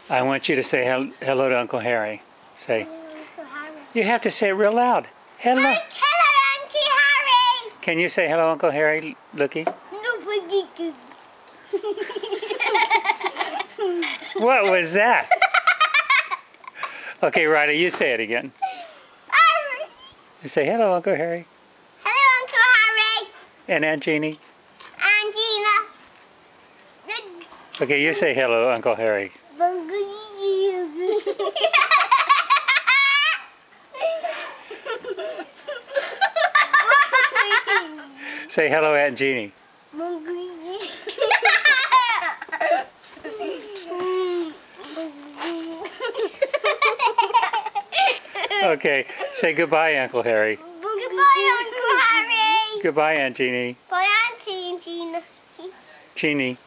I want you to say hello to Uncle Harry. Say. Uncle Harry. You have to say it real loud. Hello. Hello, Uncle Harry. Can you say hello, Uncle Harry, Lookie? Nobody can. What was that? Okay, Ryder, you say it again. You say hello, Uncle Harry. Hello, Uncle Harry. And Aunt Jeannie. And Gina. Okay, you say hello, Uncle Harry. Say hello, Aunt Jeannie. Okay, say goodbye, Uncle Harry. Goodbye, Uncle Harry. Goodbye, Aunt Jeannie. Bye, Auntie and Gina. Jeannie.